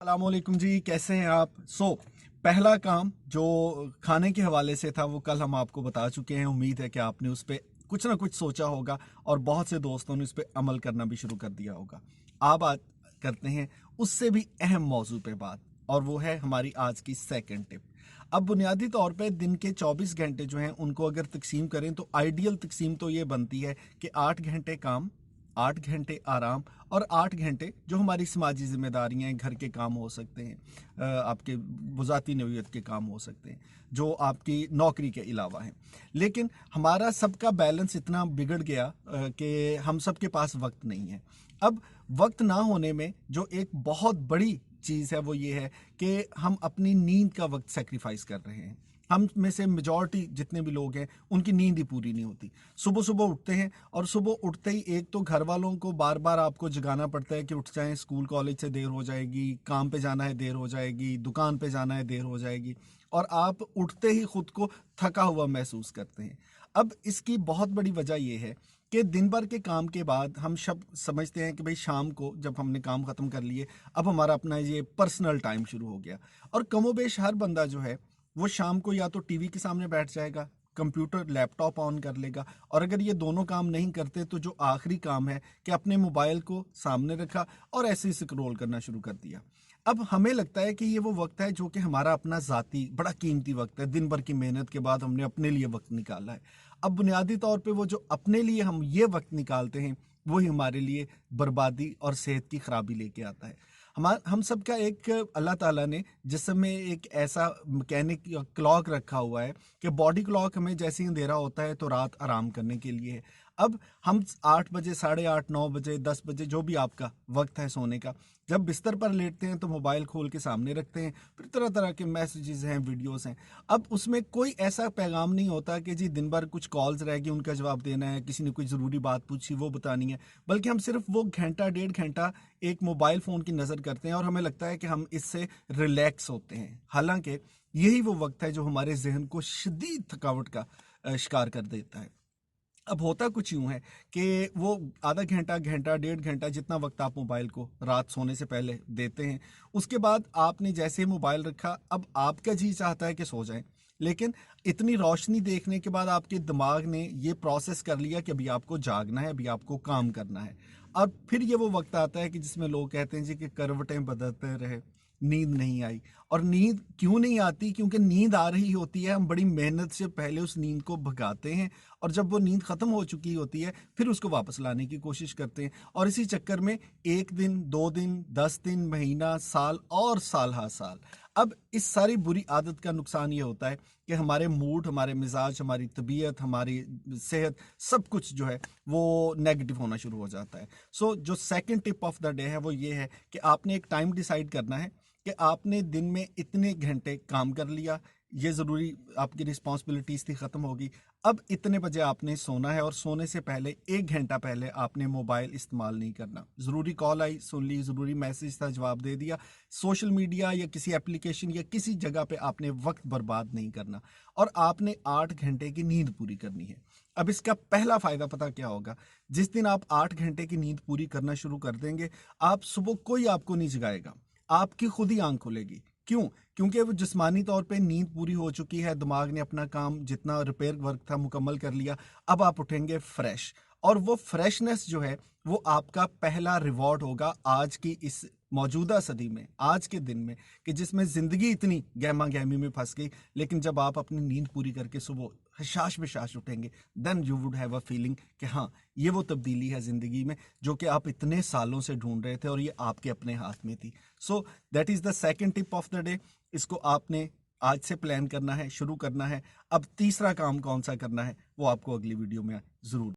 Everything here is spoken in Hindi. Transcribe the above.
अस्सलामुअलैकुम जी, कैसे हैं आप? पहला काम जो खाने के हवाले से था वो कल हम आपको बता चुके हैं। उम्मीद है कि आपने उस पे कुछ ना कुछ सोचा होगा और बहुत से दोस्तों ने उस पे अमल करना भी शुरू कर दिया होगा। आप बात करते हैं उससे भी अहम मौजू पे बात, और वो है हमारी आज की सेकंड टिप। अब बुनियादी तौर पे दिन के 24 घंटे जो हैं उनको अगर तकसीम करें तो आइडियल तकसीम तो ये बनती है कि 8 घंटे काम, 8 घंटे आराम और 8 घंटे जो हमारी समाजी जिम्मेदारियां हैं, घर के काम हो सकते हैं, आपके वज़ाती नौयत के काम हो सकते हैं जो आपकी नौकरी के अलावा हैं। लेकिन हमारा सबका बैलेंस इतना बिगड़ गया कि हम सबके पास वक्त नहीं है। अब वक्त ना होने में जो एक बहुत बड़ी चीज़ है वो ये है कि हम अपनी नींद का वक्त सेक्रीफाइस कर रहे हैं। हम में से मेजॉरिटी जितने भी लोग हैं उनकी नींद ही पूरी नहीं होती। सुबह सुबह उठते हैं और सुबह उठते ही एक तो घर वालों को बार बार आपको जगाना पड़ता है कि उठ जाएं, स्कूल कॉलेज से देर हो जाएगी, काम पे जाना है देर हो जाएगी, दुकान पे जाना है देर हो जाएगी, और आप उठते ही खुद को थका हुआ महसूस करते हैं। अब इसकी बहुत बड़ी वजह यह है कि दिन भर के काम के बाद हम सब समझते हैं कि भाई शाम को जब हमने काम ख़त्म कर लिए अब हमारा अपना ये पर्सनल टाइम शुरू हो गया। और कमोबेश हर बंदा जो है वो शाम को या तो टीवी के सामने बैठ जाएगा, कंप्यूटर लैपटॉप ऑन कर लेगा, और अगर ये दोनों काम नहीं करते तो जो आखिरी काम है कि अपने मोबाइल को सामने रखा और ऐसे ही स्क्रॉल करना शुरू कर दिया। अब हमें लगता है कि ये वो वक्त है जो कि हमारा अपना ज़ाती बड़ा कीमती वक्त है, दिन भर की मेहनत के बाद हमने अपने लिए वक्त निकाला है। अब बुनियादी तौर पे वो जो अपने लिए हम ये वक्त निकालते हैं वही हमारे लिए बर्बादी और सेहत की खराबी लेके आता है। हम सब का एक अल्लाह ताला ने जिस्म में एक ऐसा मैकेनिक क्लॉक रखा हुआ है कि बॉडी क्लॉक हमें जैसे ही अंधेरा होता है तो रात आराम करने के लिए है। अब हम 8 बजे, 8:30, 9 बजे, 10 बजे जो भी आपका वक्त है सोने का, जब बिस्तर पर लेटते हैं तो मोबाइल खोल के सामने रखते हैं, फिर तरह तरह के मैसेजेस हैं, वीडियोस हैं। अब उसमें कोई ऐसा पैगाम नहीं होता कि जी दिन भर कुछ कॉल्स रह गई उनका जवाब देना है, किसी ने कोई ज़रूरी बात पूछी वो बतानी है, बल्कि हम सिर्फ वो घंटा 1.5 घंटा एक मोबाइल फ़ोन की नज़र करते हैं और हमें लगता है कि हम इससे रिलैक्स होते हैं। हालांकि यही वो वक्त है जो हमारे जहन को शदीद थकावट का शिकार कर देता है। अब होता कुछ यूं है कि वो आधा घंटा, घंटा 1.5 घंटा जितना वक्त आप मोबाइल को रात सोने से पहले देते हैं, उसके बाद आपने जैसे ही मोबाइल रखा अब आपका जी चाहता है कि सो जाएं। लेकिन इतनी रोशनी देखने के बाद आपके दिमाग ने ये प्रोसेस कर लिया कि अभी आपको जागना है, अभी आपको काम करना है। और फिर ये वो वक्त आता है कि जिसमें लोग कहते हैं जी कि करवटें बदलते रहे, नींद नहीं आई। और नींद क्यों नहीं आती? क्योंकि नींद आ रही होती है, हम बड़ी मेहनत से पहले उस नींद को भगाते हैं, और जब वो नींद खत्म हो चुकी होती है फिर उसको वापस लाने की कोशिश करते हैं। और इसी चक्कर में 1 दिन, 2 दिन, 10 दिन, महीना, साल और साल हा साल। अब इस सारी बुरी आदत का नुकसान ये होता है कि हमारे मूड, हमारे मिजाज, हमारी तबीयत, हमारी सेहत, सब कुछ जो है वो नेगेटिव होना शुरू हो जाता है। जो second tip of the day है वो ये है कि आपने एक टाइम डिसाइड करना है कि आपने दिन में इतने घंटे काम कर लिया, ये ज़रूरी आपकी रिस्पॉन्सिबिलिटीज़ थी, ख़त्म होगी। अब इतने बजे आपने सोना है और सोने से पहले 1 घंटा पहले आपने मोबाइल इस्तेमाल नहीं करना। ज़रूरी कॉल आई सुन ली, ज़रूरी मैसेज था जवाब दे दिया, सोशल मीडिया या किसी एप्लीकेशन या किसी जगह पे आपने वक्त बर्बाद नहीं करना, और आपने 8 घंटे की नींद पूरी करनी है। अब इसका पहला फ़ायदा पता क्या होगा? जिस दिन आप 8 घंटे की नींद पूरी करना शुरू कर देंगे, आप सुबह कोई आपको नहीं जगाएगा, आपकी खुद ही आंख खुलेगी। क्यों? क्योंकि वो जिस्मानी तौर पे नींद पूरी हो चुकी है, दिमाग ने अपना काम जितना रिपेयर वर्क था मुकम्मल कर लिया। अब आप उठेंगे फ्रेश, और वो फ्रेशनेस जो है वो आपका पहला रिवॉर्ड होगा आज की इस मौजूदा सदी में, आज के दिन में, कि जिसमें ज़िंदगी इतनी गहमा गहमी में फंस गई। लेकिन जब आप अपनी नींद पूरी करके सुबह हशाश बेशाश उठेंगे, then you would have a feeling कि हाँ, ये वो तब्दीली है ज़िंदगी में जो कि आप इतने सालों से ढूंढ रहे थे और ये आपके अपने हाथ में थी। So that is the second tip of the day. इसको आपने आज से प्लान करना है, शुरू करना है। अब तीसरा काम कौन सा करना है वो आपको अगली वीडियो में ज़रूर